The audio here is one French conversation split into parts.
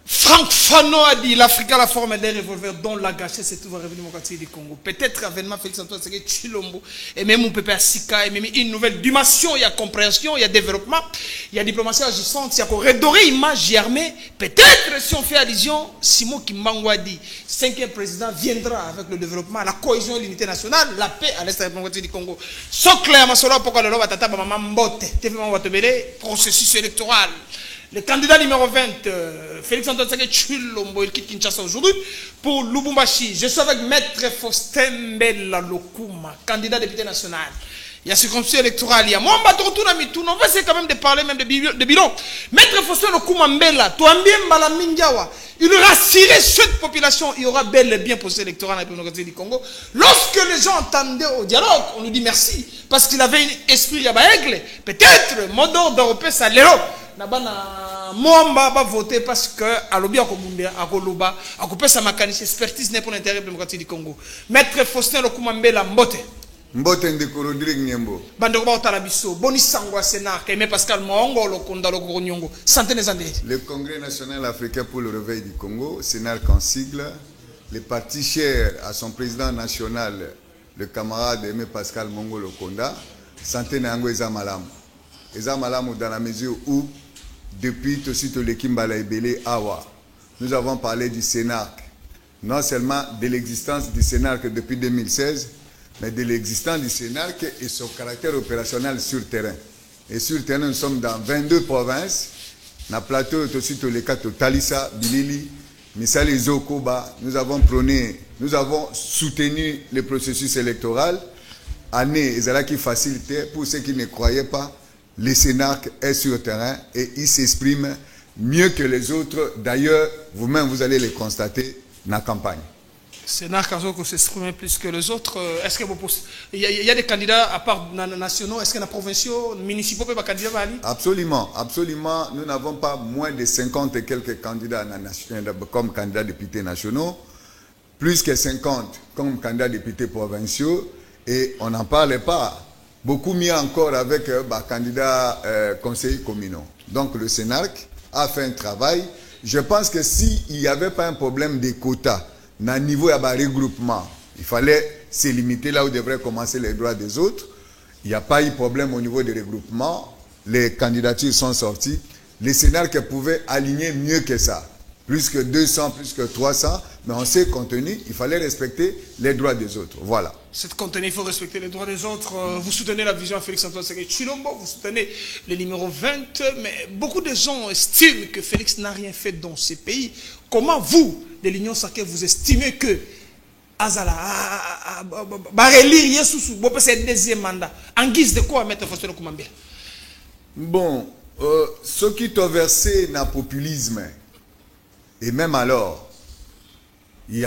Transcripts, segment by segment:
Franck Fanon a dit l'Afrique a la forme d'un revolver dont la gâchette c'est tout va revenir démocratique du Congo. Peut-être avènement Félix Antoine Tshisekedi Tshilombo et même mon pépé Sika et même une nouvelle dimension, il y a compréhension, il y a développement, il y a diplomatie agissante, il y a redorer image armée. Peut-être si on fait allusion, Simon Kimbangu a dit, 5e président viendra avec le développement, la cohésion et l'unité nationale, la paix à l'est démocratique du Congo. Sans clair, Masolo, pourquoi le loi tata maman mbote, processus électoral. Le candidat numéro 20, Félix Antoine Tshisekedi Tshilombo, il quitte Kinshasa aujourd'hui pour Lubumbashi. Je suis avec Maître Faustin Mbella Lokuma, candidat député national. Il y a circonscription électorale, il y a moi, on va essayer quand même de parler même de bilan. Maître Faustin Lokuma Mbella, il rassurait cette population, il y aura bel et bien procès électoral dans la République du Congo. Lorsque les gens entendaient au dialogue, on nous dit merci, parce qu'il avait un esprit yabaègle. Peut-être, mot d'ordre européen, ça l'est. Moi, va voter parce que Alobi Akoloba, Akopé sa mécanique expertise n'est pour l'intérêt démocratique du Congo. Maître Faustin Lokuma Mbella Mbote. Mbote Ndekolo Direk Niembo. Bandoko Otalabiso, Boni Sangwa Sénat, Keme Pascal Mongo, Lokonda Lokonyongo. Santé des Andés. Le Congrès national africain pour le réveil du Congo, Sénat en sigle, le parti cher à son président national, le camarade Aimé Pascal Mongo Lokonda, Santé Nango Eza Malam. Eza Malam dans la mesure où depuis tout l'équipe Balaïbélé Awa, nous avons parlé du Sénat, non seulement de l'existence du Sénat depuis 2016, mais de l'existence du Sénat et son caractère opérationnel sur terrain. Et sur terrain, nous sommes dans 22 provinces, dans le plateau aussi les cas de Talissa, Bilili, Misali Zokoba, nous avons prôné, nous avons soutenu le processus électoral, année qui facilitait pour ceux qui ne croyaient pas. Le Sénat est sur le terrain et il s'exprime mieux que les autres. D'ailleurs, vous-même, vous allez les constater dans la campagne. Le Sénat s'exprime plus que les autres. Est-ce qu'il y a des candidats à part nationaux? Est-ce qu'il y a des provinciaux, municipaux, pas candidats? Absolument, absolument. Nous n'avons pas moins de 50 et quelques candidats comme candidats députés nationaux, plus que 50 comme candidats députés provinciaux, et on n'en parlait pas. Beaucoup mieux encore avec candidats conseillers communaux. Donc le Sénat a fait un travail. Je pense que s'il n'y avait pas un problème de quotas, à niveau de regroupement, il fallait se limiter là où devraient commencer les droits des autres. Il n'y a pas eu de problème au niveau des regroupements. Les candidatures sont sorties. Les Sénat pouvaient aligner mieux que ça. Plus que 200, plus que 300. Mais on s'est contenu, il fallait respecter les droits des autres. Voilà. Cette contenu, il faut respecter les droits des autres. Vous soutenez la vision de Félix Antoine Tshisekedi Tshilombo, vous soutenez le numéro 20, mais beaucoup de gens estiment que Félix n'a rien fait dans ces pays. Comment vous, de l'Union sacrée, vous estimez que Azala, relire Yesu, c'est le deuxième mandat. En guise de quoi mettre Faustin Lokuma Mbella? Bon, ce qui t'a versé dans le populisme, et même alors, il y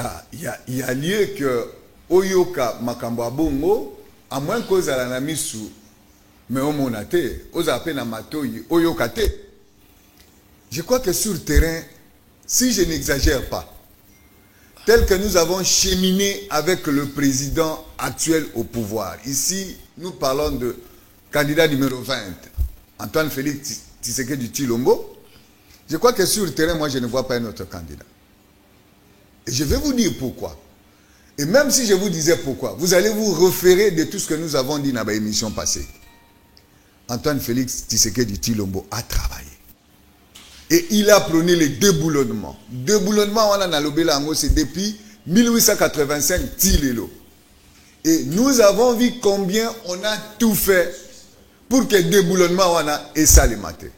a lieu que Oyoka Makambo Bongo, à moins que la namisu, mais au monate, aux appels à Matoyi, Oyokate. Je crois que sur le terrain, si je n'exagère pas, tel que nous avons cheminé avec le président actuel au pouvoir, ici, nous parlons de candidat numéro 20, Antoine Félix Tshisekedi Tshilombo. Je crois que sur le terrain, moi, je ne vois pas un autre candidat. Et je vais vous dire pourquoi. Et même si je vous disais pourquoi, vous allez vous référer de tout ce que nous avons dit dans l'émission passée. Antoine Félix Tshisekedi Tshilombo a travaillé. Et il a prôné les déboulonnements. Déboulonnement, on a dans l'Obelango, c'est depuis 1885, Tilelo. Et nous avons vu combien on a tout fait pour que le déboulonnement, on a essalimaté.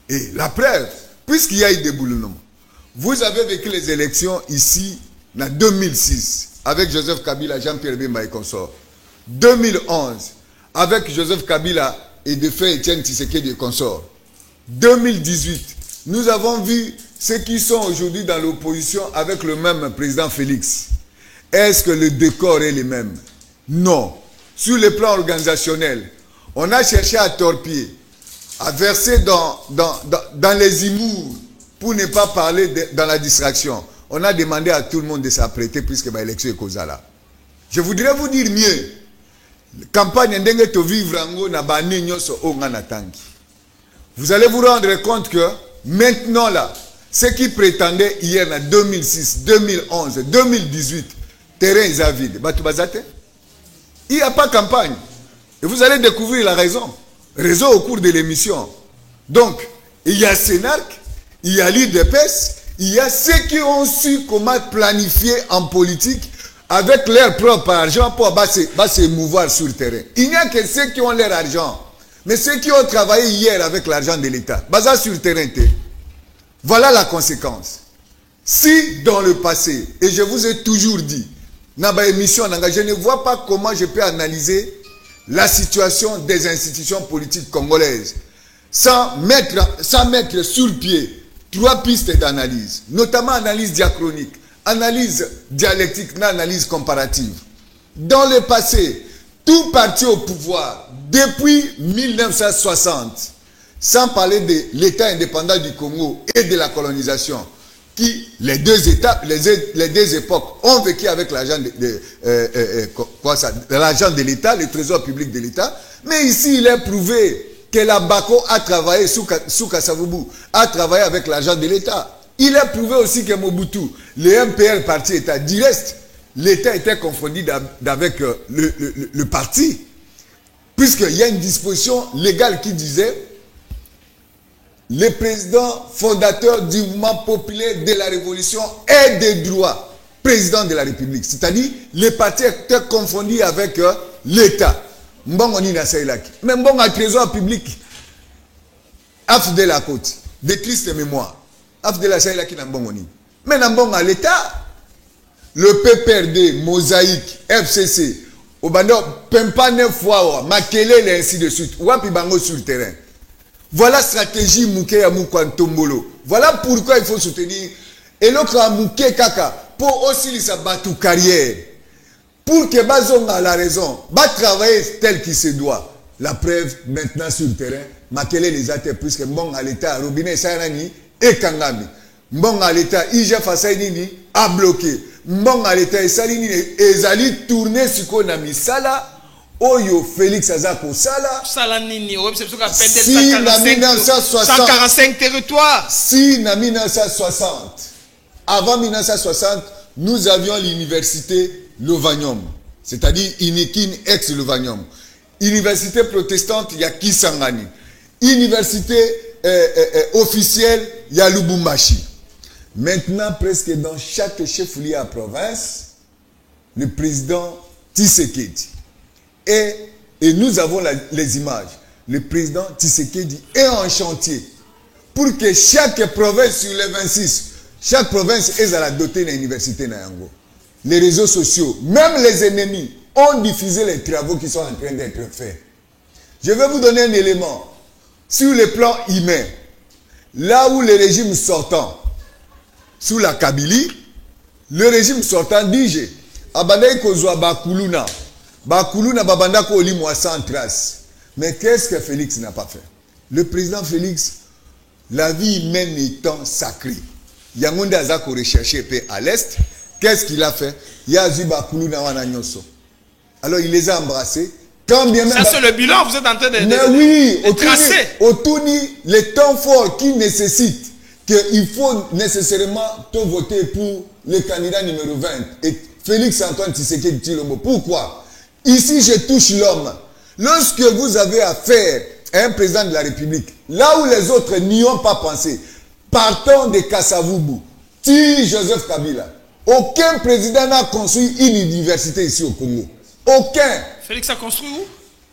Et la preuve, puisqu'il y a eu déboulonnement, vous avez vécu les élections ici en 2006 avec Joseph Kabila, Jean-Pierre Bemba et consort. 2011 avec Joseph Kabila et de fait Etienne Tshisekedi et consort. 2018, nous avons vu ceux qui sont aujourd'hui dans l'opposition avec le même président Félix. Est-ce que le décor est le même? Non. Sur le plan organisationnel, on a cherché à torpiller, à verser dans les humours pour ne pas parler dans la distraction. On a demandé à tout le monde de s'apprêter puisque l'élection est causée là. Je voudrais vous dire mieux. La campagne ndenge to vivre ngo na bani nyoso onga na tangi. Vous allez vous rendre compte que maintenant là, Ceux qui prétendaient hier en 2006, 2011, 2018, terrain est vide. Il n'y a pas de campagne. Et vous allez découvrir la raison. Raison au cours de l'émission. Donc, il y a Sénarc, il y a l'IDPS, il y a ceux qui ont su comment planifier en politique avec leur propre argent pour se mouvoir sur le terrain. Il n'y a que ceux qui ont leur argent. Mais ceux qui ont travaillé hier avec l'argent de l'État, basé sur le terrain, voilà la conséquence. Si dans le passé, et je vous ai toujours dit, dans ma émission, je ne vois pas comment je peux analyser la situation des institutions politiques congolaises sans mettre sur pied 3 pistes d'analyse, notamment analyse diachronique, analyse dialectique, analyse comparative. Dans le passé, tout parti au pouvoir, depuis 1960, sans parler de l'État indépendant du Congo et de la colonisation, qui, les deux époques, ont vécu avec l'argent de l'État, le trésor public de l'État. Mais ici, il est prouvé que la BACO a travaillé, sous Kasavubu, a travaillé avec l'argent de l'État. Il est prouvé aussi que Mobutu, le MPR parti État, du reste, l'État était confondu avec le parti. Puisqu'il y a une disposition légale qui disait le président fondateur du mouvement populaire de la révolution et des droits, président de la République. C'est-à-dire, les partis étaient confondus avec l'État. Mbongoni na Saïlaki. Mais Mbong a trésor public. Af de la côte. De triste mémoire. Af de la Saïlaki na Mbongoni. Mais Mbong à l'État. Le PPRD, Mosaïque, FCC, Obando, Pempa 9 fois, Makelele et ainsi de suite. Wapi Bango sur le terrain. Voilà la stratégie Mouké à Moukwantombolo. Voilà pourquoi il faut soutenir. Et l'autre à Mouké Kaka, pour aussi sa batou carrière. Pour que Bazong a la raison, va travailler tel qu'il se doit. La preuve, maintenant sur le terrain, Makele les a été plus que Mbong à l'État, Robinet Sarani et Kangami. Mbong à l'État, Ija Fasainini a bloqué. Mbong à l'État et Salini et Zali tourné sur Konami Sala. Oyo Félix Azako Sala. Salanini, si na 145 territoires. Si na 1960, avant 1960, nous avions l'université Lovanium, c'est-à-dire Inikin ex-Lovanium. Université protestante, il y a Kisangani. Université officielle, il y a Lubumbashi. Maintenant, presque dans chaque chef-lieu à province, le président Tshisekedi. Et nous avons les images. Le président Tshisekedi est en chantier pour que chaque province sur les 26, chaque province est à la dotée d'une université Nayango. Les réseaux sociaux, même les ennemis, ont diffusé les travaux qui sont en train d'être faits. Je vais vous donner un élément. Sur le plan humain, là où le régime sortant, sous la Kabylie, le régime sortant dit Abandai Kozwa Bakuluna. Bakuluna Babandako Olimwa sans trace. Mais qu'est-ce que Félix n'a pas fait? Le président Félix, la vie humaine étant sacrée. Yangonde Azako recherché à l'Est. Qu'est-ce qu'il a fait? Alors il les a embrassés. Quand bien même ça c'est le bilan, vous êtes en train de tracer. Autour les temps forts qui nécessitent qu'il faut nécessairement te voter pour le candidat numéro 20. Et Félix Antoine Tshisekedi Tshilombo. Pourquoi? Ici je touche l'homme. Lorsque vous avez affaire à un président de la République, là où les autres n'y ont pas pensé, partons de Kasavubu, Joseph Kabila. Aucun président n'a construit une université ici au Congo. Aucun. Félix a construit où?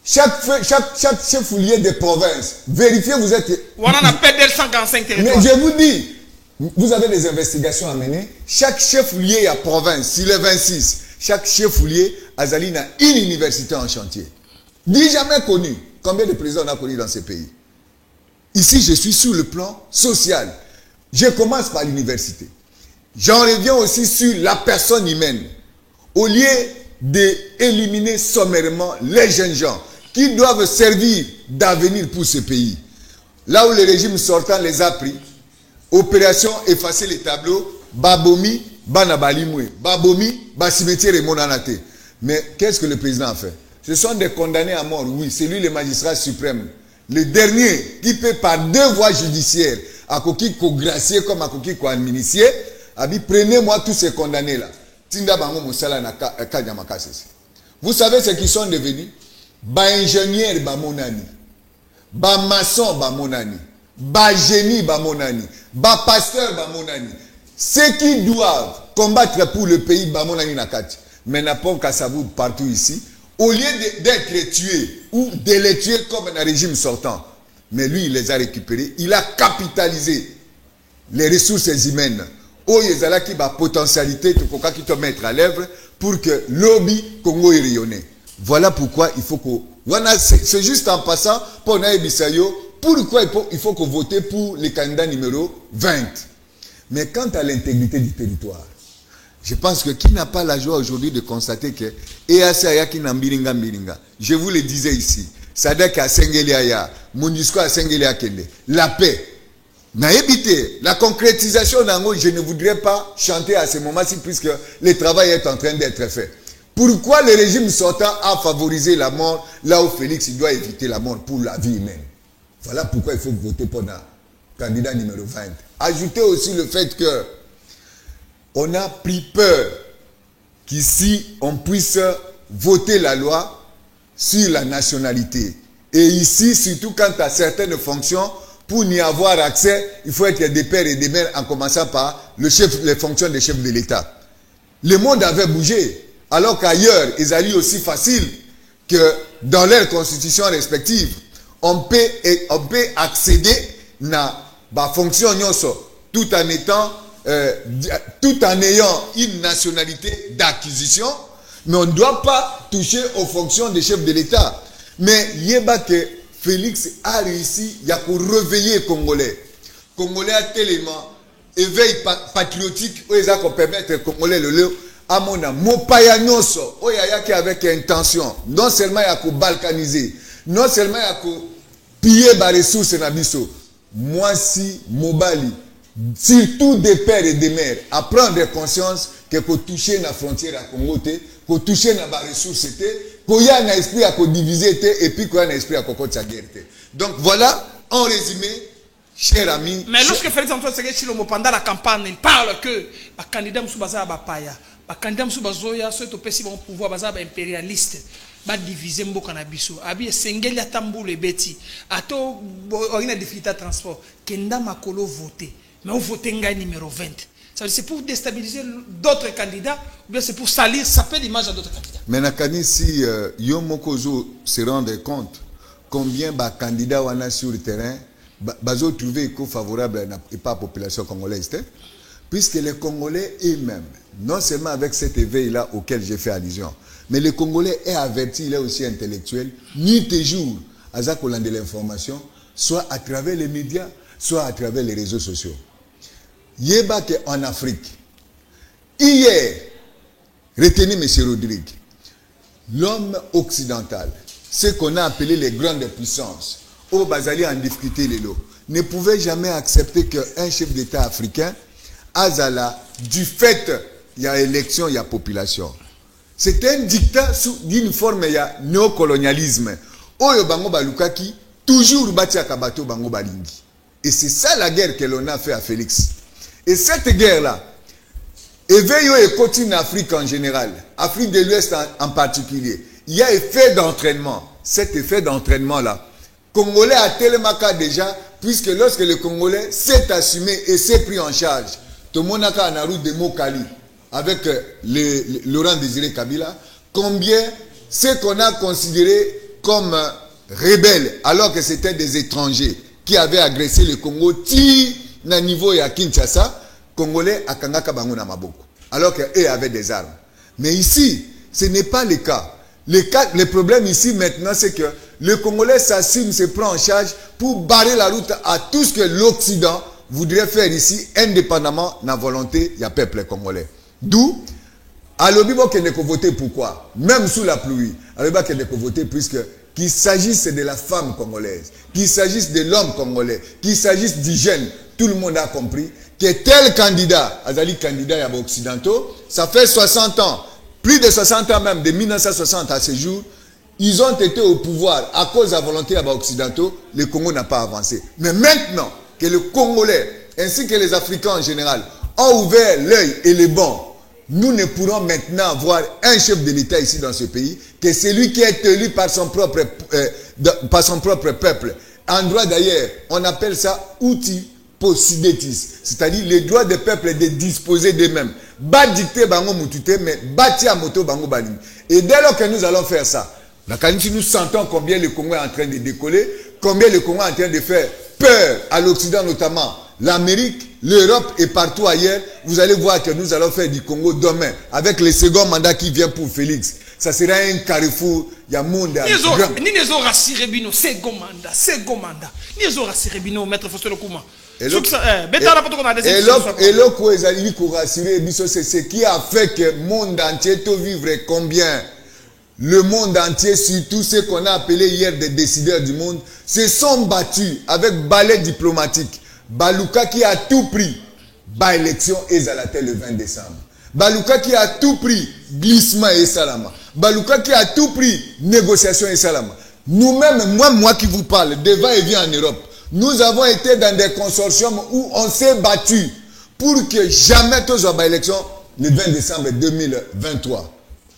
Chaque chef-lieu de province. Vérifiez, vous êtes... On en a perdu 145 territoires. Mais je vous dis, vous avez des investigations à mener. Chaque chef-lieu à province, sur les 26, chaque chef-lieu a une université en chantier. Ni jamais connu. Combien de présidents on a connu dans ces pays? Ici, je suis sur le plan social. Je commence par l'université. J'en reviens aussi sur la personne humaine. Au lieu d'éliminer sommairement les jeunes gens qui doivent servir d'avenir pour ce pays. Là où le régime sortant les a pris, opération effacer les tableaux, Babomi, Banabalimwe, Babomi, Basimetiere et Monanate. Mais qu'est-ce que le président a fait? Ce sont des condamnés à mort, oui, c'est lui le magistrat suprême. Le dernier qui peut par 2 voies judiciaires akoki ko gracier comme akoki ko administrer, abi prenez-moi tous ces condamnés là. Tinda bango mosala na kanyamaka sisi. Vous savez ce qu'ils sont devenus? Ba ingénieur ba monani. Ba maçon ba monani. Ba génie ba monani. Ba pasteur ba monani. Ceux qui doivent combattre pour le pays ba monani nakati. Mais n'a pas qu'à savoir partout ici. Au lieu d'être tués ou de les tuer comme un régime sortant. Mais lui, il les a récupérés. Il a capitalisé les ressources humaines. Oh, il y a qui potentialité qui te mettre à l'œuvre pour que lobby Congo est rayonné. Voilà pourquoi il faut que... C'est juste en passant pour Naïbisayo. Pourquoi il faut que voter pour le candidat numéro 20. Mais quant à l'intégrité du territoire, je pense que qui n'a pas la joie aujourd'hui de constater que je vous le disais ici, Sadek a Sengelia, Monusco a Sengelia Kende, la paix. La concrétisation, je ne voudrais pas chanter à ce moment-ci puisque le travail est en train d'être fait. Pourquoi le régime sortant a favorisé la mort là où Félix il doit éviter la mort pour la vie humaine? Voilà pourquoi il faut voter pour un candidat numéro 20. Ajoutez aussi le fait que on a pris peur qu'ici on puisse voter la loi sur la nationalité. Et ici, surtout quant à certaines fonctions, pour n'y avoir accès, il faut être des pères et des mères en commençant par les fonctions des chefs de l'État. Le monde avait bougé, alors qu'ailleurs, ils allaient aussi facile que dans leurs constitutions respectives, on peut accéder à la fonction tout en étant, tout en ayant une nationalité d'acquisition, mais on ne doit pas toucher aux fonctions des chefs de l'État. Mais il y a que Félix a réussi à réveiller les Congolais. Les Congolais a tellement éveil patriotique où ils ont permettre aux Congolais le à mon mopaya nyoso où il y a avec intention non seulement il y a balkaniser, non seulement il y a piller les ressources na biso. Moi si mobali surtout des pères et des mères à prendre conscience que pour toucher la frontière à Congo pour toucher na ressources qu'il y a un esprit à diviser et puis qu'il y a un esprit à cocotte sa guerre. Donc voilà, en résumé, cher ami. Mais lorsque Félix Antoine Tshisekedi Tshilombo pendant la campagne, il parle que les candidats Moussoubaza Bapaya, les candidats Moussoubazoya, ceux qui ont pouvoir baza impérialiste, ba diviser mboka na biso. Abi sengeli atambu le beti. Ato orina déficit transport. Kenda makolo voter. Mais on vote ngai numéro 20. C'est pour déstabiliser d'autres candidats ou bien c'est pour salir, saper l'image à d'autres candidats. Mais Nakani, si Yomokozo se rend compte combien de candidats on a sur le terrain, bazo trouvé favorable et pas la population congolaise, puisque les Congolais eux-mêmes, non seulement avec cet éveil-là auquel j'ai fait allusion, mais les Congolais est averti, il est aussi intellectuel, nuit et jour, à Zakolan de l'information, soit à travers les médias, soit à travers les réseaux sociaux. Yéba en Afrique, hier, retenez M. Rodrigue, l'homme occidental, ce qu'on a appelé les grandes puissances, au Bazali en difficulté les lots, ne pouvait jamais accepter qu'un chef d'État africain, Azala, du fait, il y a élection, il y a population. C'est un dictat d'une forme, il y a néocolonialisme. Oyo bango balukaki, toujours bati akabato bango balingi. Et c'est ça la guerre que l'on a fait à Félix. Et cette guerre-là, éveille et continue en Afrique en général, Afrique de l'Ouest en particulier, il y a effet d'entraînement. Cet effet d'entraînement-là, Congolais a tellement qu'à déjà, puisque lorsque le Congolais s'est assumé et s'est pris en charge, tout le monde a en route de Mokali, avec Laurent Désiré Kabila, combien ce qu'on a considéré comme rebelles, alors que c'était des étrangers qui avaient agressé le Congo, na niveau ya Kinshasa, Congolais a kangaka bango na maboko, alors qu'eux avaient des armes. Mais ici, ce n'est pas le cas. Le problème ici maintenant, c'est que le Congolais s'assume, se prend en charge pour barrer la route à tout ce que l'Occident voudrait faire ici, indépendamment de la volonté du peuple congolais. D'où, à l'Obibo qui n'est que voter pourquoi, même sous la pluie, à l'Obibo qui n'est que voter puisque qu'il s'agisse de la femme congolaise, qu'il s'agisse de l'homme congolais, qu'il s'agisse du jeune, tout le monde a compris que tel candidat, Azali candidat à occidentaux, ça fait 60 ans, plus de 60 ans même, de 1960 à ce jour, ils ont été au pouvoir à cause de la volonté à occidentaux, le Congo n'a pas avancé. Mais maintenant que le Congolais, ainsi que les Africains en général, ont ouvert l'œil et les bancs, nous ne pourrons maintenant avoir un chef de l'État ici dans ce pays que celui qui est élu par son propre peuple. En droit d'ailleurs, on appelle ça outil possidetis, c'est-à-dire le droit des peuples de disposer d'eux-mêmes. Ba dicter bango mutute, mais bâti à moto bango baling. Et dès lors que nous allons faire ça, nous sentons combien le Congo est en train de décoller, combien le Congo est en train de faire peur à l'Occident, notamment l'Amérique, l'Europe et partout ailleurs. Vous allez voir que nous allons faire du Congo demain, avec le second mandat qui vient pour Félix. Ça sera un carrefour. Il y a monde à ni les autres rassurés bino second mandat. Ni les autres rassurés bino maître Faustin Lokuma. Et c'est ce qui a fait que le monde entier peut vivre combien. Le monde entier, surtout ceux qu'on a appelés hier des décideurs du monde, se sont battus avec balai diplomatique. Baluka qui a tout pris, bas élection et Zalaté le 20 décembre. Baluka qui a tout pris, glissement et salama. Baluka qui a tout pris, négociation et salama. Nous-mêmes, moi qui vous parle, devant et vient en Europe, nous avons été dans des consortiums où on s'est battu pour que jamais tous soient élection le 20 décembre 2023.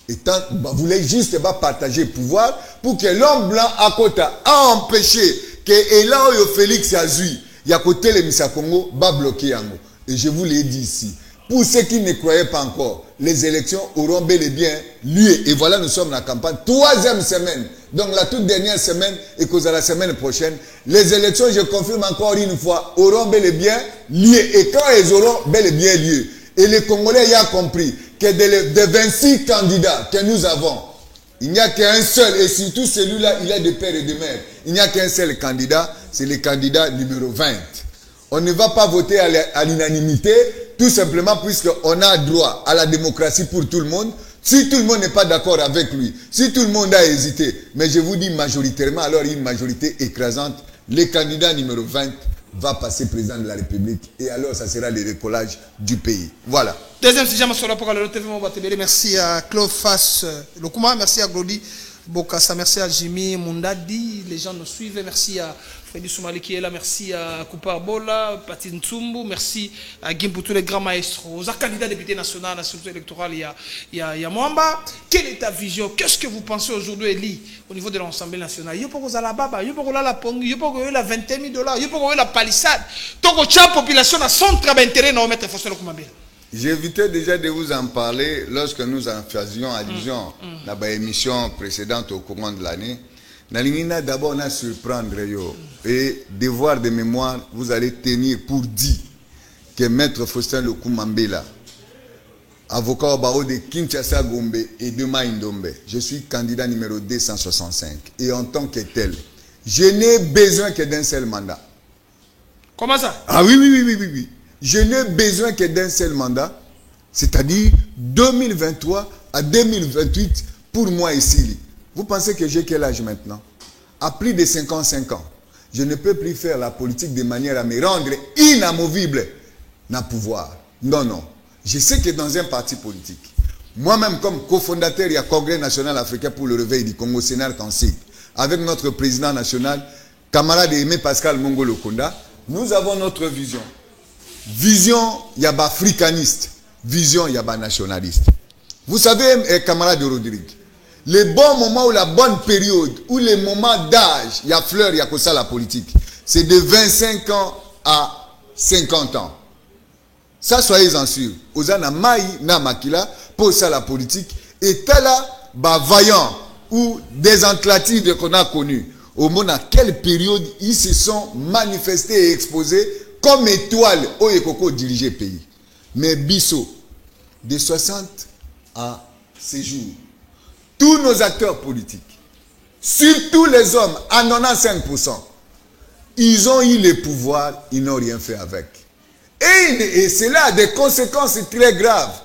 Et tant, vous voulez juste partager le pouvoir pour que l'homme blanc à côté a empêché que Elan et Félix Azui, il y a côté les Missa Congo, va bloquer Yango. Et je vous l'ai dit ici. Pour ceux qui ne croyaient pas encore, les élections auront bel et bien lieu. Et voilà, nous sommes dans la campagne. 3e semaine. Donc la toute dernière semaine et cause à la semaine prochaine, les élections, je confirme encore une fois, auront bel et bien lieu. Et quand elles auront bel et bien lieu, et les Congolais y ont compris que des 26 candidats que nous avons, il n'y a qu'un seul, et surtout celui-là, il est de père et de mère. Il n'y a qu'un seul candidat, c'est le candidat numéro 20. On ne va pas voter à l'unanimité, tout simplement puisqu'on a droit à la démocratie pour tout le monde. Si tout le monde n'est pas d'accord avec lui, si tout le monde a hésité, mais je vous dis majoritairement, alors une majorité écrasante, le candidat numéro 20 va passer président de la République et alors ça sera le recollage du pays. Voilà. Deuxième sujet, merci à Claude Fass Lokuma, merci à Glody Bokassa, merci à Jimmy Mundadi, les gens nous suivent, merci à Freddy Soumali qui est là, merci à Koupa Bola, Pati Ntsumbu, merci à Gim pour tous les grands maestros, aux candidats députés nationaux à la structure électorale, il y a Mwamba. Quelle est ta vision? Qu'est-ce que vous pensez aujourd'hui, Eli, au niveau de l'Assemblée nationale? Il y a pas la baba, il y a pas la pongi, il y a pas la 21 000 $, il y a pas la palissade. Donc, la population a son travail d'intérêt dans le mettre Faustin Lokuma. J'évitais déjà de vous en parler lorsque nous en faisions allusion dans l'émission précédente au courant de l'année. Nalingina d'abord on a surprendre et devoir de mémoire, vous allez tenir pour dire que maître Faustin Lokuma Mbela, avocat au barreau de Kinshasa Gombe et de Maïndombe, je suis candidat numéro 265 et en tant que tel, je n'ai besoin que d'un seul mandat. Comment ça? Ah oui. Je n'ai besoin que d'un seul mandat, c'est-à-dire 2023 à 2028 pour moi ici. Vous pensez que j'ai quel âge maintenant? À plus de 55 ans. Je ne peux plus faire la politique de manière à me rendre inamovible dans le pouvoir. Non. Je sais que dans un parti politique, moi-même comme cofondateur, il y a Congrès national africain pour le réveil du Congo, Sénat Kansik, avec notre président national, camarade Aimé Pascal Mongo Lokonda, nous avons notre vision. Vision, il y a pas africaniste. Vision, il y a pas nationaliste. Vous savez, camarade de Rodrigue, les bons moments ou la bonne période, ou les moments d'âge, il y a fleur, il y a que ça la politique, c'est de 25 ans à 50 ans. Ça, soyez-en sûrs. Ozana Maï, na Makila, pour ça la politique, et là, bah, vaillant, ou des enclatives qu'on a connues, au moment à quelle période ils se sont manifestés et exposés comme étoile au Ekoko diriger le pays. Mais Bisso, de 60 à ces jours, tous nos acteurs politiques, surtout les hommes, à 95%, ils ont eu le pouvoir, ils n'ont rien fait avec. Et cela a des conséquences très graves.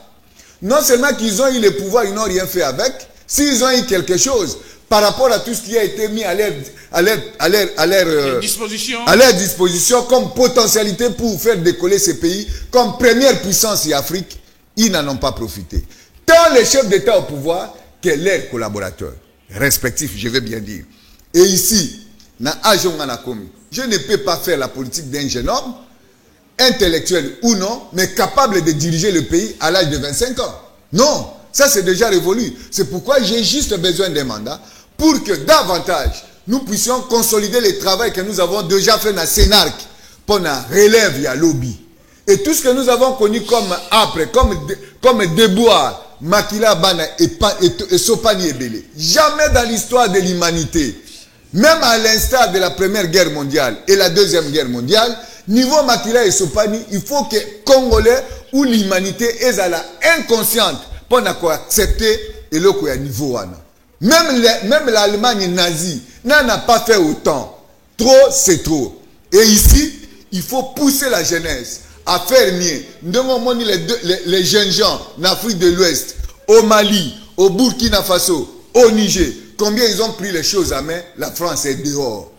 Non seulement qu'ils ont eu le pouvoir, ils n'ont rien fait avec, s'ils ont eu quelque chose, par rapport à tout ce qui a été mis à leur disposition comme potentialité pour faire décoller ces pays, comme première puissance en Afrique, ils n'en ont pas profité. Tant les chefs d'État au pouvoir que leurs collaborateurs respectifs, je veux bien dire. Et ici, na Ajonganakomi, Je ne peux pas faire la politique d'un jeune homme, intellectuel ou non, mais capable de diriger le pays à l'âge de 25 ans. Non, ça c'est déjà révolu. C'est pourquoi j'ai juste besoin d'un mandat pour que davantage nous puissions consolider le travail que nous avons déjà fait dans le Sénarc pour la relève et lobby. Et tout ce que nous avons connu comme après, comme déboire, Makila Bana et Sopani Ebele. Jamais dans l'histoire de l'humanité, même à l'instar de la Première Guerre mondiale et la Deuxième Guerre mondiale, niveau Makila et Sopani, il faut que Congolais ou l'humanité est à la inconsciente pour accepter et le niveau. Même l'Allemagne nazie n'en a pas fait autant. Trop, c'est trop. Et ici, il faut pousser la jeunesse à faire mieux. Nous devons les jeunes gens en Afrique de l'Ouest, au Mali, au Burkina Faso, au Niger. Combien ils ont pris les choses à main? La France est dehors.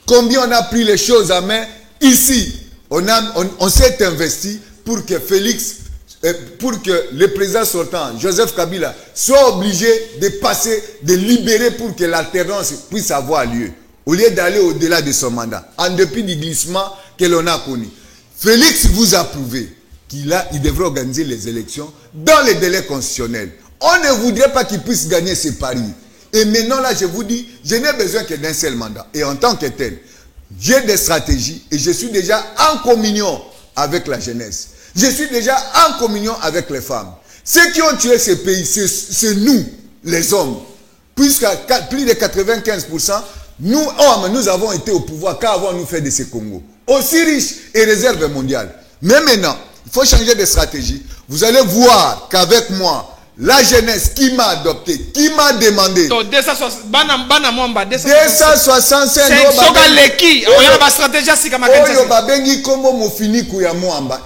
Combien on a pris les choses à main? Ici, on s'est investi pour que pour que le président sortant, Joseph Kabila, soit obligé de passer, de libérer pour que l'alternance puisse avoir lieu. Au lieu d'aller au-delà de son mandat, en dépit du glissement que l'on a connu. Félix vous a prouvé qu'il devrait organiser les élections dans les délais constitutionnels. On ne voudrait pas qu'il puisse gagner ses paris. Et maintenant, là, je vous dis, je n'ai besoin que d'un seul mandat. Et en tant que tel, j'ai des stratégies et je suis déjà en communion avec la jeunesse. Je suis déjà en communion avec les femmes. Ceux qui ont tué ce pays, c'est nous, les hommes. Puisque plus de 95%, nous, hommes, nous avons été au pouvoir. Qu'avons-nous fait de ce Congo? Aussi riche et réserve mondiale. Mais maintenant, il faut changer de stratégie. Vous allez voir qu'avec moi, la jeunesse qui m'a adopté, qui m'a demandé 265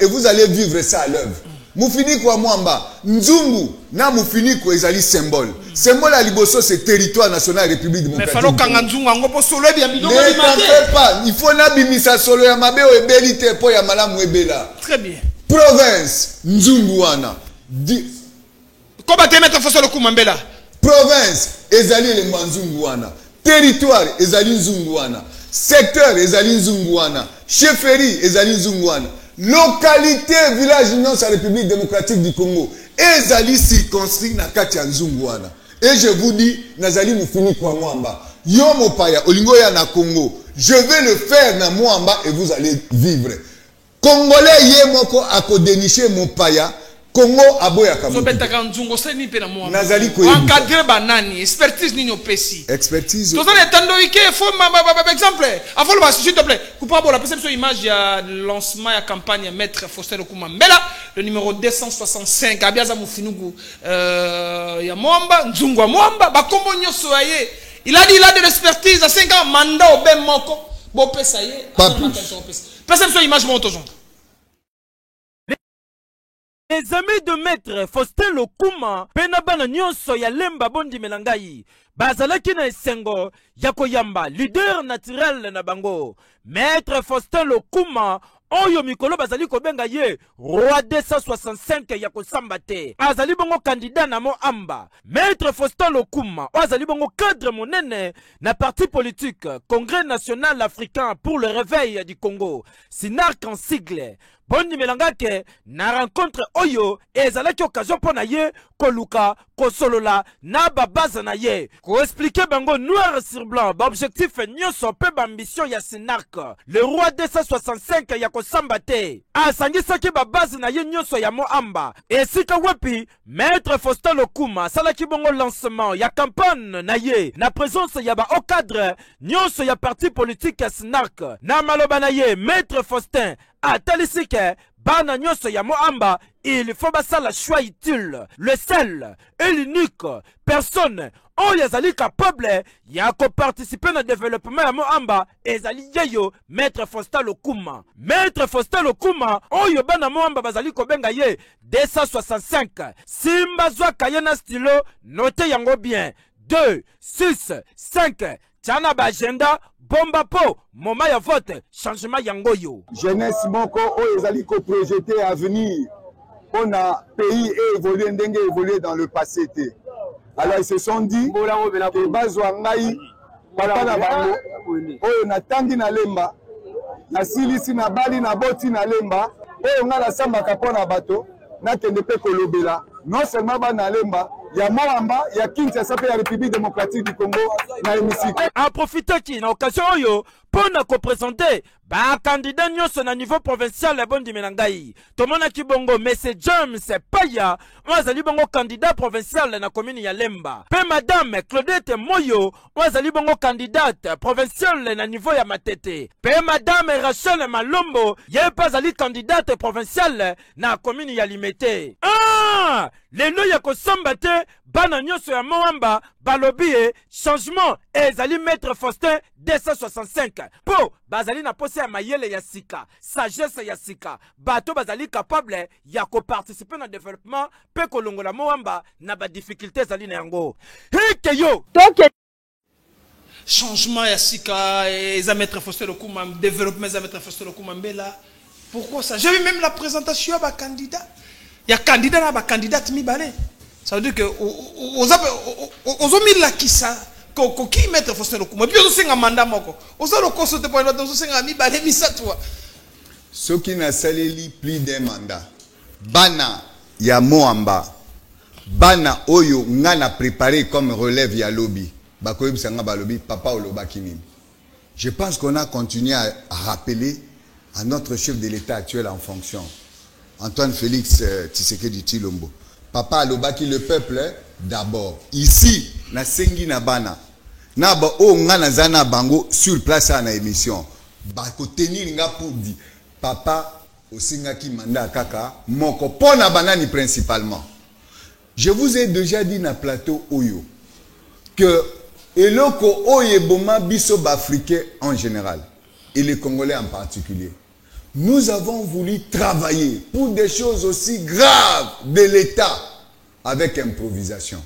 et vous allez vivre ça à l'œuvre. Mufiniku à Mwamba, Nzungu, na Mufiniku ezali symbole. Symbole à Liboso, c'est territoire national République démocratique. Mais ne t'en fais pas, il faut n'abimisa solo ya mabe o ebelite po ya malamu ebela. Très bien. Province, Nzungu wana. Comment te mettre Fosso le Kumambela? Province, ezali le Manzungu wana. Territoire, ezali Nzungu wana. Secteur, ezali Nzungu wana. Chefferie, ezali Nzungu wana. Localité, village non sa République démocratique du Congo. Ezali circonscrit na kati ya Nzungu wana. Et je vous dis, nazali mufini kwa Mwamba. Yo mopaya, olingo ya na Congo. Je vais le faire na Mwamba et vous allez vivre. Congolais ye moko ako dénicher mopaya. Congo aboya kamutu. Nazali ko encadrer banani, expertise nini opesi. Expertise. Tous les tandoïke faut exemple. Avant le s'il te plaît. Coupable la perception image ya lancement ya campagne maître Faustin Lukumambela, le numéro 265 abiaza mufinugu ya Mwamba, Nzungwa Mwamba, ba kombo nyoso aye. Il a dit il a de l'expertise à 5 ans mandat au ben moko. Bo pesa ye. Pas plus. Perception image monte aux gens. Les amis de maître Faustin Lokuma, penabana nyonso ya lemba bondi melangai, bazalaki na esengo ya koyamba, leader naturel na bango. Maître Faustin Lokuma, oyo mikolo bazali kobenga ye, roi 265 ya kosamba te. Azali bongo candidat na mo amba. Maître Faustin Lokuma, azali bongo cadre monene na parti politique, Congrès national africain pour le réveil du Congo. Sinarc en sigle. Bondi melangake na rencontre oyo ezalaki occasion pona ye koluka kosolola na babaza na ye ko expliquer bango noir sur blanc ba objectif nyonso pe ba ambition ya Sinarc le roi 265 ya kosamba te asangisaki babaza na ye nyonso ya moamba esika wepi maître Faustin Lokuma salaki bongo lancement ya campagne na ye na présence ya ba au cadre nyonso ya parti politique ya Sinarc na maloba na ye maître Faustin atalisike bana nyonso ya moamba il faut basa la choix utile le seul et l'unique personne oyo ezali capable ya ko participer na développement ya moamba ezali yeyo maître Faustin Lokuma. Maître Faustin Lokuma oyo bana moamba bazali kobenga ye 265 simba zwa kayena stylo note yango bien 2 6 5 tiana ba agenda bomba po moment ya vote changement yangoyo jeunesse moko oyo ezali ko projeter avenir on a pays évolué ndenge évolué dans le passé té. Alors ils se sont dit que bazwa ngai papa na bango oyo na tangi na lemba na silisi na bali na boti na lemba oyo nga nasambaka mpo na bato nakende mpe kolobela non seulement bana lemba ya Moamba ya Kinshasa mpe ya République démocratique du Congo na hémicycle. En profitaki na occasion oyo pona ko présenter ba candidat nyonso na niveau provincial ya bondi menangai. Tomona kibongo Messe James Paya wazali bongo candidat provincial na commune ya Lemba. Pe madame Claudette Moyo wazali bongo candidate provincial na niveau ya Matete. Pe madame Rachel Malombo ye pazali candidate provincial na commune ya Limete. Ah! Lelo ya kosamba te bana nyonso ya Moamba balobie changement ezali maître Faustin 265 po bazali na pose ya mayele ya sika sagesse ya sika bato bazali capable ya ko participer na développement pe kolongola Moamba na ba difficulté ezali na yango hike yo donc changement ya sika eza maître Faustin Lokuma développement eza maître Faustin Lokuma mbela pourquoi ça j'ai vu même la présentation ba candidat ya candidat na ba candidate mibale. Ça veut dire que aux mis la kisa qui mettre Faustin Lokuma puis on un mandat moko oza le consulter pour l'autre on a mis balé misa toi ceux qui n'a saleli plus d'un mandat bana ya Moamba bana oyo ngana préparé comme relève ya lobby bakoyeb sanga ba lobby papa olobaki nini. Je pense qu'on a continué à rappeler à notre chef de l'État actuel en fonction Antoine Félix Tshisekedi Tshilombo. Papa alobaki le peuple d'abord. Ici, na sengi na bana. Na ba o ngana zana bango sur place na émission. Ba ko tenir nga pour dire papa osingaki manda kaka moko pona banani principalement. Je vous ai déjà dit na plateau Oyo que eloko oye boma biso africain en général et les Congolais en particulier. Nous avons voulu travailler pour des choses aussi graves de l'État avec improvisation.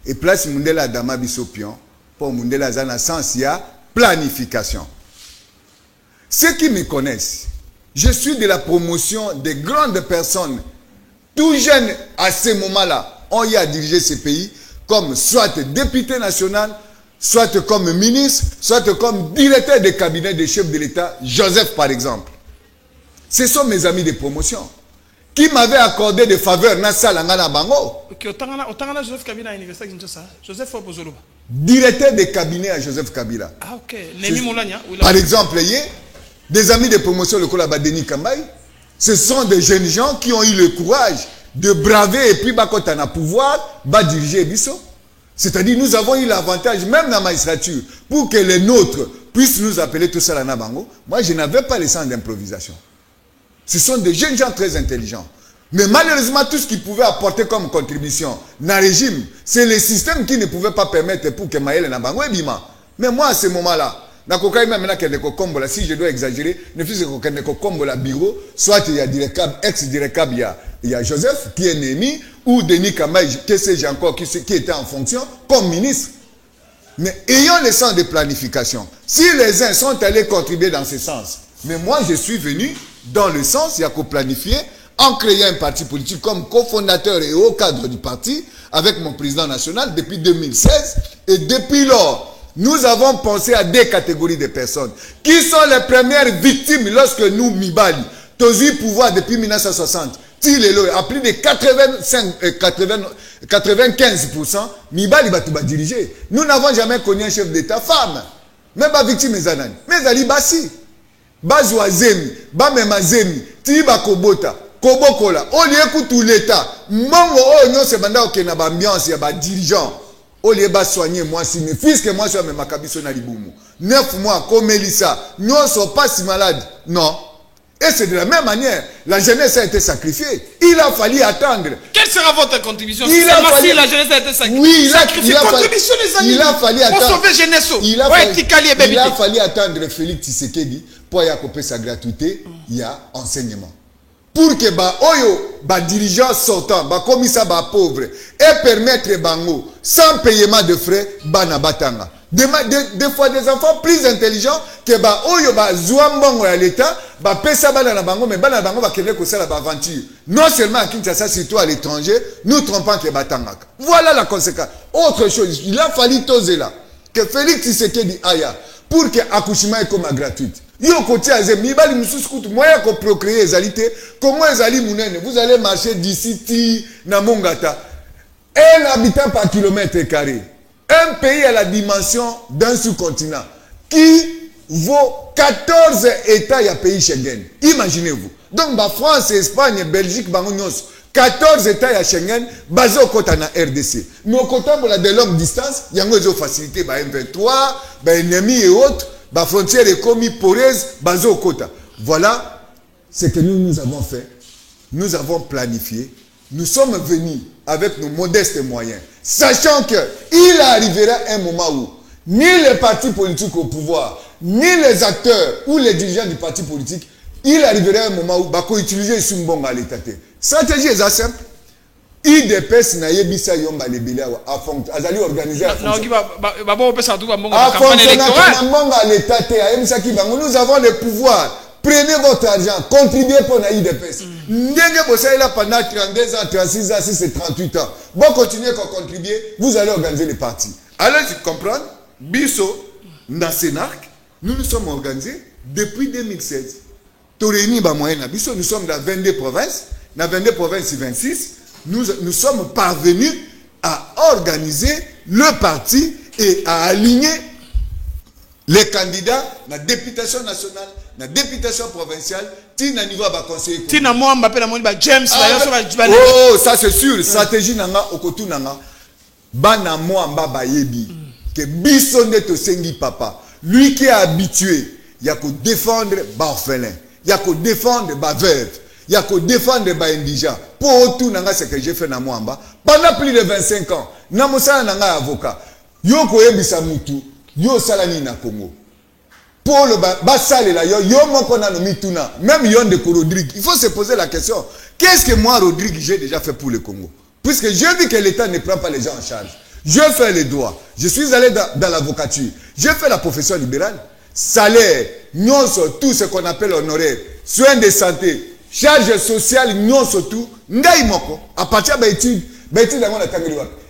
Et place Mundela Dama Bisopion pour Mundela Zana sens il y a planification. Ceux qui me connaissent, je suis de la promotion des grandes personnes, tout jeunes à ce moment-là, ont y a dirigé ce pays comme soit député national, soit comme ministre, soit comme directeur de cabinet des chefs de l'État, Joseph par exemple. Ce sont mes amis de promotion qui m'avaient accordé des faveurs dans la Ngana Bango. Joseph Kabila à l'université Kinshasa. Joseph Fopozolo. Directeur de cabinet à Joseph Kabila. Ah ok. Nemi Moulania. Par exemple, des amis de promotion, le Kola Badeni Kambaï, ce sont des jeunes gens qui ont eu le courage de braver et puis Bakotana pouvoir, diriger Bisso. C'est-à-dire nous avons eu l'avantage, même dans la magistrature, pour que les nôtres puissent nous appeler tout ça la Nabango. Moi, je n'avais pas le sens d'improvisation. Ce sont des jeunes gens très intelligents. Mais malheureusement, tout ce qu'ils pouvaient apporter comme contribution dans le régime, c'est le système qui ne pouvait pas permettre pour que Maël Nabango et Bima. Mais moi, à ce moment-là, si je dois exagérer, ne fût-ce que la bureau, soit il y a ex-direcab, il y a Joseph qui est ennemi, ou Denis Kamaï, que sais-je encore, qui était en fonction comme ministre. Mais ayant le sens de planification, si les uns sont allés contribuer dans ce sens, mais moi je suis venu dans le sens, il y a qu'à planifier, en créant un parti politique comme cofondateur et haut cadre du parti, avec mon président national depuis 2016, et depuis lors, nous avons pensé à des catégories de personnes qui sont les premières victimes lorsque nous, Mibali, tous eu pouvoir depuis 1960, à plus de 95%, Mibali va diriger. Nous n'avons jamais connu un chef d'État femme. Même pas victime des années. Mais Ali Bassi, Bazouazemi, Bamemazemi, Tiba Kobota, Kobokola, on y écoute tout l'État. Mongo, oh non, c'est maintenant qu'il y a une ambiance, il y a des dirigeants. On les va soigner moi si mes fils que moi je suis ma kabiso na libumu 9 mois comme Elissa nous ne sommes pas si malades non et c'est de la même manière la jeunesse a été sacrifiée il a fallu attendre quelle sera votre contribution si la jeunesse a été sacrifiée oui il a fallu attendre pour sauver jeunesse il a fallu attendre Félix Tshisekedi pour y accompagner sa gratuité il y a enseignement pour que dirigeants sortants, commissaires pauvres et permettre bango sans paiement de frais bana batanga. Des fois des enfants plus intelligents que zouambongo à l'état pesa bana na bango mais bana bango kende ko sala aventure. Non seulement à Kinshasa surtout à l'étranger, nous trompant que batanga. Voilà la conséquence. Autre chose, il a fallu toser là que Félix Tshisekedi aya pour que accouchement est comme gratuite. Yo côté azé mibali mususu kutu moya ko procréer ezalité comment ezali munene vous allez marcher d'ici ti na Mongata 1 habitant par kilomètre carré, un pays à la dimension d'un sous-continent qui vaut 14 États et pays Schengen. Imaginez-vous. Donc, France, Espagne, Belgique, 14 États et Schengen, basés au côté de la RDC. Mais au côté de longue distance, il y a une facilité, M23, ennemis et autres, frontières et commis poreuses, basées au côté. Voilà ce que nous avons fait. Nous avons planifié. Nous sommes venus avec nos modestes moyens, sachant qu'il arrivera un moment où ni les partis politiques au pouvoir, ni les acteurs ou les dirigeants du parti politique, il arrivera un moment où il utiliser Sumbonga à l'État. Stratégie est simple. IDPS na yebisa yomba lebele a fond azali organiser à fond. Nous avons le pouvoir. Prenez votre argent, contribuez pour la IDPS. Ndenge bossa là pendant 32 ans, 36 ans, si c'est 38 ans. Bon, continuez à contribuer, vous allez organiser les partis. Alors, tu comprends, Bisso, dans Sénarc, nous nous sommes organisés depuis 2016. Toréni, Bisso, nous sommes dans 22 provinces, dans 22 provinces 26, nous sommes parvenus à organiser le parti et à aligner les candidats dans la députation nationale, dans la députation provinciale, tina niveau à conseiller. Tina moi Mbappé la moniba James. Oh, ça c'est sûr. Stratégie nanga okotu nanga. Bana moi mbaba yebi que bisonde to sengi papa. Lui qui est habitué, il y a qu'à défendre orphelin, il y a qu'à défendre veuve, il y a qu'à défendre indigent. Pour tout nanga ce que j'ai fait na moi pendant plus de 25 ans. Na mosala nanga avocat. Yo ko yebisa mutu. Yo salani na Congo. Pour le basale là, yo moko na no mituna. Même yon de Rodrigue. Il faut se poser la question. Qu'est-ce que moi, Rodrigue, j'ai déjà fait pour le Congo? Puisque je dis que l'État ne prend pas les gens en charge. Je fais les droits. Je suis allé dans l'avocature. Je fais la profession libérale. Salaire, nyonso, tout ce qu'on appelle honoraire. Soins de santé, charges sociales, nyonso tout. Ngai moko. À partir de l'étude, dans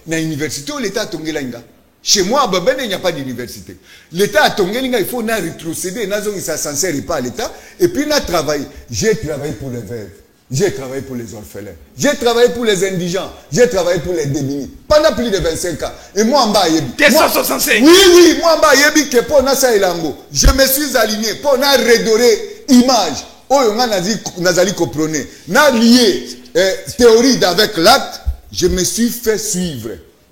la université où l'État a tongé l'inga. Chez moi, à Babene, il n'y a pas d'université. L'État a tongé l'inga, il faut rétrocéder. Il s'est censé pas à l'État. Et puis, il a travaillé. J'ai travaillé pour les veuves. J'ai travaillé pour les orphelins. J'ai travaillé pour les indigents. J'ai travaillé pour les démunis. Pendant plus de 25 ans. Et moi, en bas, Yebi. 265. Oui, moi, en bas, Yebi, que pour Nasa Elango, je me suis aligné pour redorer image. Oh, on a dit, Nazali Koprone. N'a lié théorie avec l'acte. Je me suis fait suivre.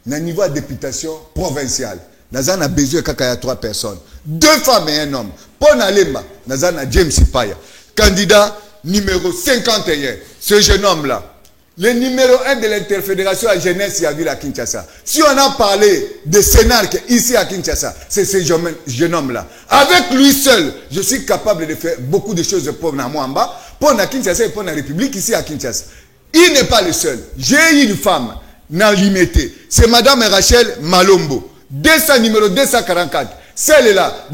Dans le niveau de députation provinciale. Nazan a besoin qu'il y ait 3 personnes. 2 femmes et un homme. Pour Nalemba, Nazan a James Sipaya. Candidat numéro 51. Ce jeune homme-là. Le numéro 1 de l'interfédération à jeunesse à Ville à Kinshasa. Si on a parlé de Sénarque ici à Kinshasa, c'est ce jeune homme-là. Avec lui seul, je suis capable de faire beaucoup de choses pour Namwamba, pour la Kinshasa et pour la République ici à Kinshasa. Il n'est pas le seul. J'ai une femme. Limité. C'est Madame Rachel Malombo. Numéro 244. Celle-là.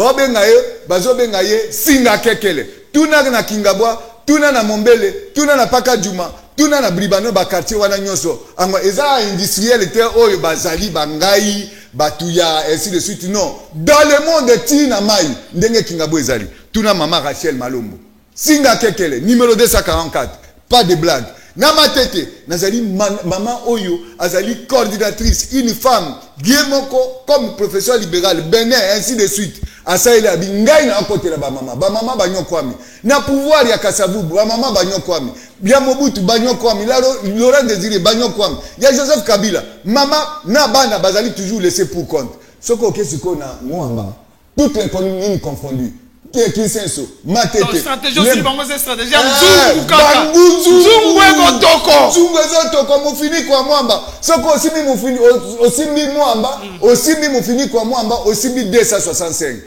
Bazobengaye, Singa Kekele. Tuna na Kingabwa, Tuna na Mombele, Tuna na Pakadjuma, Tuna na Bribano, Bakartier, Wana Nyoso. Eza industriel était Oyo Bazali, Bangai, Batuya, ainsi de suite. Non. Dans le monde, Tina Mai, Ndenge Kingabo Ezali. Tuna Maman Rachel Malombo. Singa Kekele, numéro 244. Pas de blague. Namatete, Nazali maman Oyo, Azali coordinatrice, une femme, Guémoko, comme professeur libéral, Benin, ainsi de suite. Asa il a dit, Ngai na côté la maman, maman banyo kwami. Na pouvoir ya Kasavubu, maman banyo kwami. Bien Mobutu banyo kwami, Laurent Désiré banyo kwami. Ya Joseph Kabila, maman na bana bazali toujours laissé pour compte. Soko kesiko na Mwamba, toutes les communes confondues. Qui c'est ça? Matete. Stratégie aussi, c'est stratégie. Zungu kaka. Zungu toko. Zungu toko. Mo fini kwa Mwamba. Soko aussi mi mo fini aussi mi Mwamba. Aussi mi mo fini kwa Mwamba. Aussi mi 265.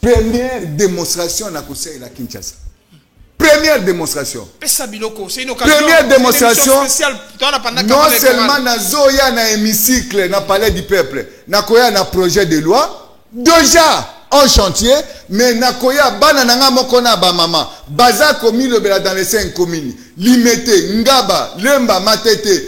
Première démonstration na conseil la Kinshasa. Première démonstration. Première démonstration. Non seulement na zoya na hémicycle na palais du peuple. Na koya na projet de loi. Déjà en chantier, mais Nakoya, Banananga Mokona Bamama, Baza Komi le Bela dans les 5 communes, Limete, Ngaba, Lemba, Matete,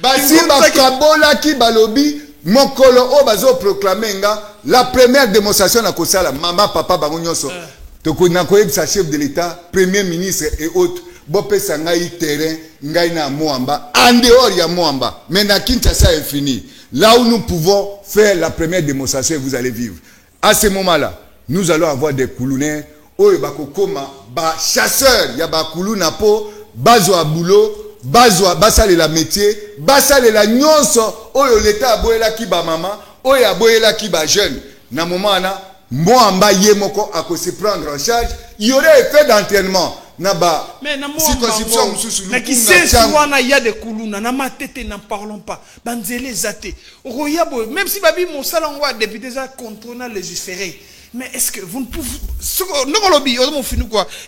Basimba Kabola ki Balobi, mon colo o bazo proclamer la première démonstration na kosala maman papa bango nyonso to ko na koyebisa chef de l'état premier ministre et autres bopesa ngai terrain ngai na Moamba en dehors ya Moamba mais na Kinshasa infini là où nous pouvons faire la première démonstration et vous allez vivre à ce moment-là nous allons avoir des coulonnaires oyo bakokoma ba chasseurs ya ba kuluna po bazo a boulot bazwa basalela métier basalela nyonso oyo l'état aboyela ki ba mama oyo aboyela ki ba jeune na moment na Moamba ye moko a se prendre en charge il y aurait effet d'entraînement na ba mais na circonscription mususu na kisesi wana ya de kuluna na matete n'en parlons pas banzele zate royabo même si babi mosala ngwa député za contrôle légiférer. Mais est-ce que vous ne pouvez...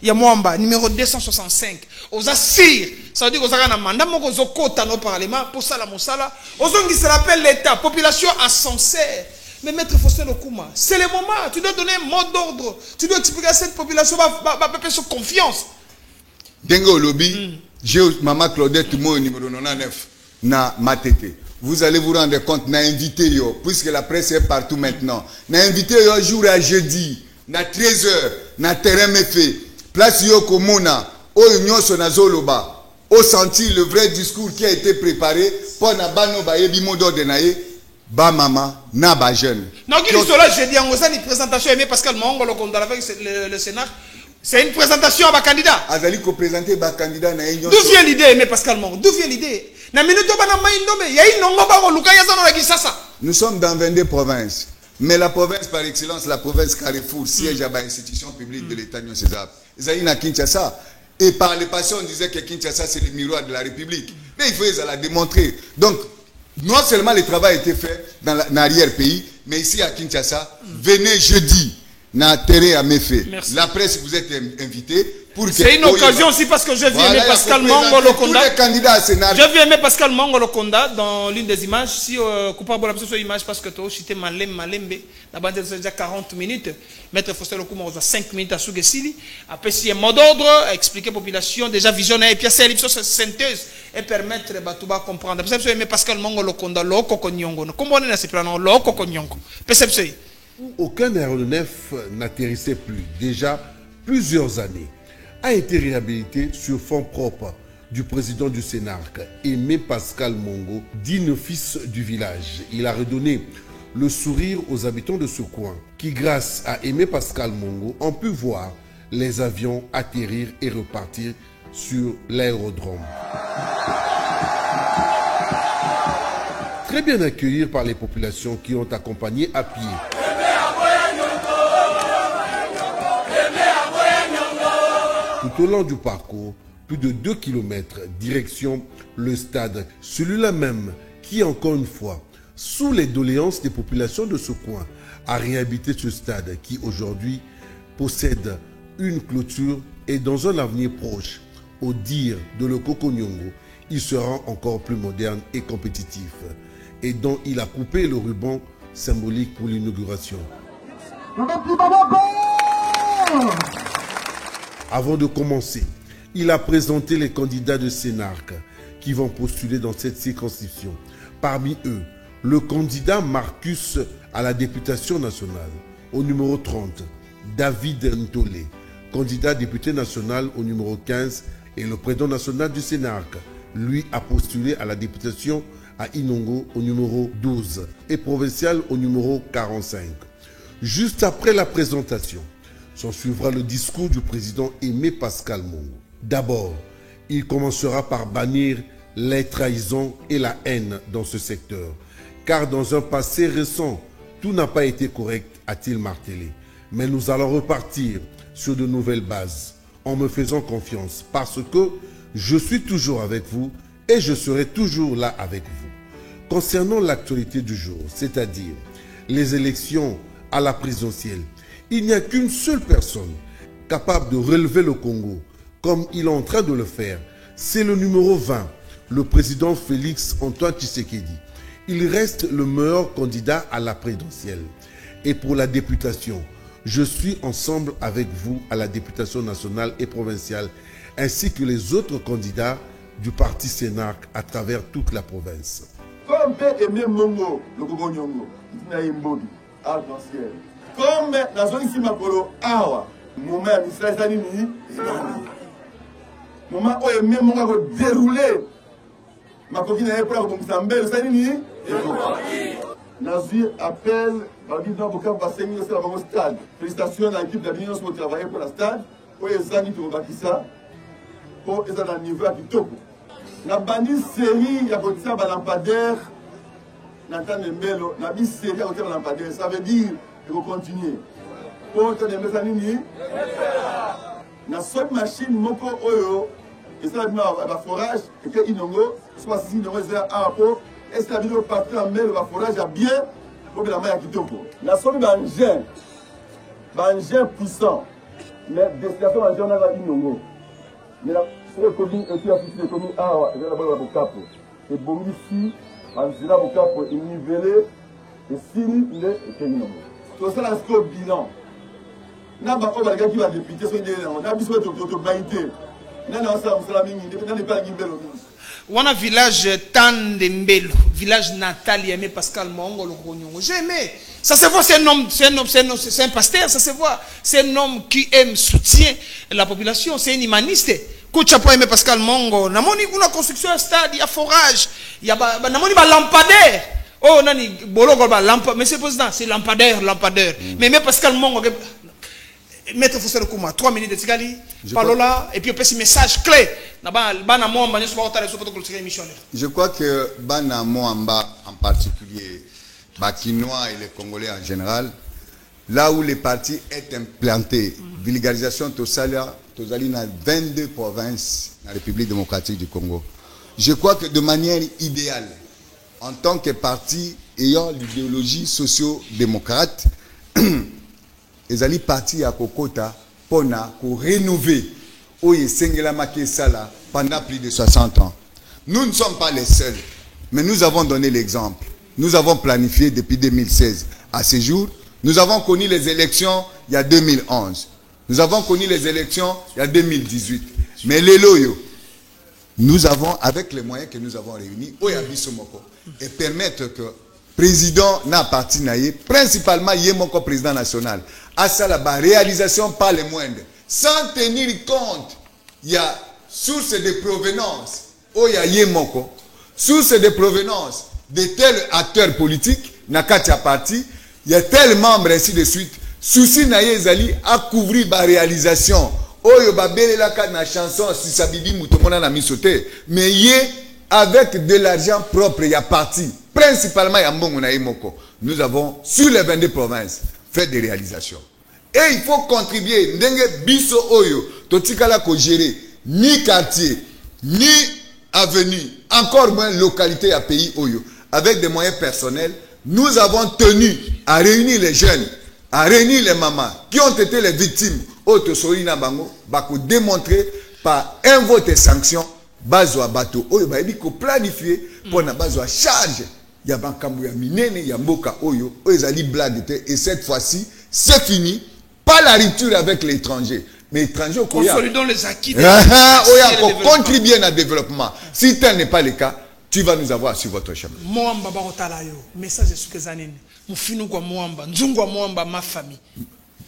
Il y a Moamba, numéro 265. Aux assire. Ça veut dire qu'on a un mandat, aux quotas au Parlement, pour ça, la monsala. Aux gens qui se rappellent l'État, population à sincère. Mais Maître Faustin Lokuma, c'est le moment. Tu dois donner un mot d'ordre. Tu dois expliquer à cette population, va sur confiance. Dengo lobby, j'ai Maman Claudette, moi, numéro 99, na matete. Vous allez vous rendre compte, n'a invité yo, puisque la presse est partout maintenant. N'a invité yo jour à jeudi, na 13h, na terrain me fait. Place yo komona, o union sonazoloba, au sentir le vrai discours qui a été préparé, pour na bano ba yebi modo de nae, ba mama, na ba jeune. Non, qui est là jeudi, on a une présentation aimée Pascal Mongo, avec le Sénat. C'est une présentation à ma candidat. Azali ko présenter ba candidat na union. D'où vient l'idée, aimé Pascal Mongo? D'où vient l'idée? Nous sommes dans 22 provinces. Mais la province par excellence, la province Carrefour, siège à l'institution publique de l'État Nyon César. Ils à Kinshasa. Et par le passé, on disait que Kinshasa, c'est le miroir de la République. Mais il faut la démontrer. Donc, non seulement le travail a été fait dans l'arrière-pays, mais ici à Kinshasa, venez jeudi. N'a terrain à méfait. La presse, vous êtes invité. C'est une occasion aussi parce que je viens aimer Pascal Mongo Lokonda. Je viens aimer Pascal Mongo Lokonda dans l'une des images. Si coupable de cette image parce que tu as cité Malembe, la bande c'est déjà 40 minutes. Maître Faustin Lokuma a 5 minutes à Sougesili. Après, s'il y a un mot d'ordre, expliquer à la population, déjà visionnaire, et puis c'est l'ellipse synthèse et permettre à Batouba comprendre. Vous avez aimé Pascal Mongo Lokonda, Loko Konyongo. Comment on est dans ce plan? Loko Konyongo. Perception. Aucun aéronef n'atterrissait plus, déjà plusieurs années. A été réhabilité sur fonds propres du président du Sénarc, Aimé Pascal Mongo, digne fils du village. Il a redonné le sourire aux habitants de ce coin, qui grâce à Aimé Pascal Mongo ont pu voir les avions atterrir et repartir sur l'aérodrome. Très bien accueillis par les populations qui ont accompagné à pied. Tout au long du parcours, plus de 2 km, direction le stade. Celui-là même qui, encore une fois, sous les doléances des populations de ce coin, a réhabilité ce stade qui aujourd'hui possède une clôture et dans un avenir proche, au dire de Lokoko Nyongo, il sera encore plus moderne et compétitif et dont il a coupé le ruban symbolique pour l'inauguration. Avant de commencer, il a présenté les candidats de Sénarc qui vont postuler dans cette circonscription. Parmi eux, le candidat Marcus à la députation nationale, au numéro 30, David Ntolé, candidat député national au numéro 15 et le président national du Sénarc, lui a postulé à la députation à Inongo au numéro 12 et provincial au numéro 45. Juste après la présentation, s'en suivra le discours du président Aimé Pascal Mongo. D'abord, il commencera par bannir les trahisons et la haine dans ce secteur. Car dans un passé récent, tout n'a pas été correct, a-t-il martelé. Mais nous allons repartir sur de nouvelles bases, en me faisant confiance, parce que je suis toujours avec vous et je serai toujours là avec vous. Concernant l'actualité du jour, c'est-à-dire les élections à la présidentielle, il n'y a qu'une seule personne capable de relever le Congo, comme il est en train de le faire. C'est le numéro 20, le président Félix Antoine Tshisekedi. Il reste le meilleur candidat à la présidentielle. Et pour la députation, je suis ensemble avec vous à la députation nationale et provinciale, ainsi que les autres candidats du parti Sénarc à travers toute la province. Comme Père Aimé Mongo, le Congo Nyongo, il y a une bobi, arc-en-ciel. Comme la zone ici, Makolo, Awa, moment à Misra Zanini, moment où Aimé Mongo a déroulé, ma coquine est pour la Moussambé, Zanini, Nazi appelle, Babi Naboka va saigner aussi au stade. Félicitations à l'équipe de l'Union pour travailler pour la stade, pour les amis de Bakissa, pour les amis niveau à Kitoko. La bandit série, il y a côté ça, lampadaire, Nathan Mbelo, la bandit série à côté de lampadaire, ça veut dire qu'il faut continuer. Pour te demander ça, Nini, la seule machine, Moko Oyo, et ça, le forage, et que Inongo, soit si Inongo, c'est un rapport, et c'est la vidéo partout en mer, le forage a bien, pour que la main à Kitoko. La seule engin puissant, mais destination engin, on a Inongo. Mais la seule commune, et puis la commune Awa, et là, la Bokapo. Et bon, ici, en Zila Bokapo, il nivellé, et Sini, il est, et Inongo. Tout ça, c'est le bilan. N'a pas de gars qui va député, soit il n'a pas besoin de baïté. N'a pas de On a village Tandembelo, village natal, il aimé Pascal Mongo, le Ronyongo. J'ai aimé. Ça se voit, c'est un pasteur, ça se voit. C'est un homme qui aime, soutient la population, c'est un humaniste. Kouchapo aimé Pascal Mongo. Namoni une construction à stade, il y a forage, il y a namoni ba lampadaire. Oh nani bologo ba lampadaire, monsieur le président, c'est lampadaire. Mais Pascal Mongo. Maître Fossel Kouma, 3 minutes de Tigali, Palola, et puis on peut ce message clé. Je crois que Bana Moamba en particulier, Bakinois et les Congolais en général, là où les partis est implantés, vulgarisation Tosalia, Tosalina, 22 provinces dans la République démocratique du Congo. Je crois que de manière idéale, en tant que parti ayant l'idéologie socio-démocrate, les alliés partis à Kokota pour rénover Oyesengela Makesala pendant plus de 60 ans. Nous ne sommes pas les seuls, mais nous avons donné l'exemple. Nous avons planifié depuis 2016 à ce jour. Nous avons connu les élections il y a 2011. Nous avons connu les élections il y a 2018. Mais les loyaux, nous avons, avec les moyens que nous avons réunis, Oyabisomoko, et permettre que le président n'a parti naïe, principalement Yemoko président national, à ça la réalisation pas les moindres, sans tenir compte, il y a source de provenance, Oya Yemoko, source de provenance de tel acteur politique, Nakatia parti, il y a tel membre, ainsi de suite, souci naïe zali à couvrir la réalisation. Oyo babele la na chanson si sabidi mutomona na misote mais yé avec de l'argent propre il y a parti principalement ya mbongo na Yemoko. Nous avons sur les 22 provinces fait des réalisations et il faut contribuer ndenge biso oyo totikala ko gérer ni quartier ni avenue encore moins localité à pays oyo avec des moyens personnels. Nous avons tenu à réunir les jeunes, à réunir les mamans qui ont été les victimes Autosolina Bango, bako démontrer par un vote et sanction, bazo à bateau, oyo baebi ko planifier pour na bazo à charge. Ya bankambu ya minene ya mboka oyo, ezali blague et cette fois-ci, c'est fini. Pas la rupture avec l'étranger, mais l'étranger consolidons les acquis. Oya pour contribuer à développement. Si tel n'est pas le cas, tu vas nous avoir sur votre chemin. Moamba barotala yo, message sur que zanene. Mufinu kwa Moamba, nzungu Moamba ma famille.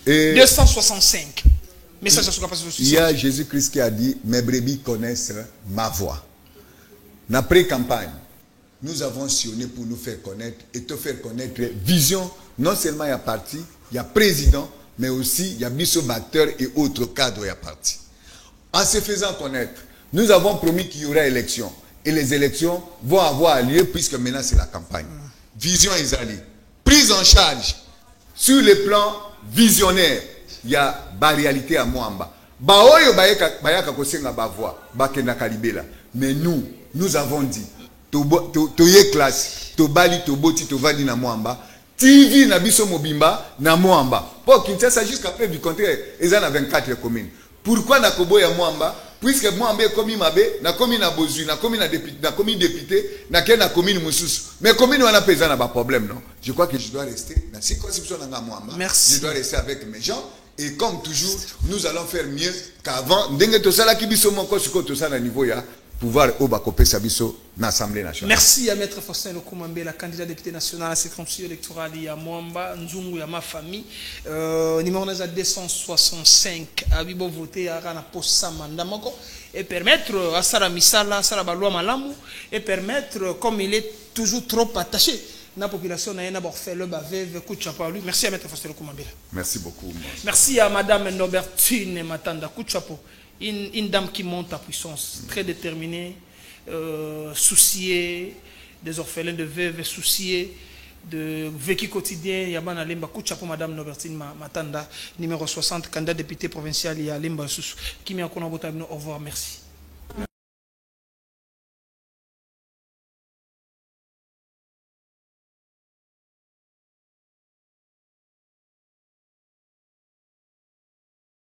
Et 265. Message sur il y a Jésus-Christ qui a dit mes brebis connaissent ma voix. Dans pré-campagne, nous avons sillonné pour nous faire connaître et te faire connaître vision. Non seulement il y a parti, il y a président, mais aussi il y a biso-acteurs et autres cadres il y a parti. En se faisant connaître, nous avons promis qu'il y aura élection. Et les élections vont avoir lieu puisque maintenant c'est la campagne. Vision Isali. Prise en charge sur le plan visionnaire. Il y a la réalité à Moamba. Mais nous avons dit, Toye classe, Tobali, Toboti, Tovadi na Moamba, TV na biso mobimba na Moamba. Pour Kinshasa jusqu'à preuve du contraire, ils en ont 24 communes. Pourquoi na Koboya Moamba? Puisque Moamba est commune Mabe, na commune na Bozu, na commune député, na commune Moussous. Mais commune on a pas de problème, non? Je crois que je dois rester dans la circonscription de Moamba. Merci. Je dois rester avec mes gens. Et comme toujours, nous allons faire mieux qu'avant. Dengue to sala ki biso moko siko to sala niveau ya pouvoir au bakopé sabiso na Assemblée nationale. Merci à Maître Faustin Lokoumambe, la candidat député national à la circonscription électorale à Mwamba, Nzungu ya ma famille. Numéro 265, Abibo voté à Rana Posa Mandamoko et permettre à Sara Misala, à Sara Baloua Malamu et permettre, comme il est toujours trop attaché, la population n'a pas fait le bavé, coup de chapeau à lui. Merci à Maître Faustin Lokoumambe. Merci beaucoup. Merci à Madame Nobertine Matanda, coup de chapeau. Une dame qui monte à puissance, très déterminée, souciée des orphelins de veuves, souciée de vécu quotidien. Yabana Limba, coup de chapeau, Madame Nobertine Matanda, numéro 60, candidat député provincial, Limba Soussou, qui m'a au revoir, merci.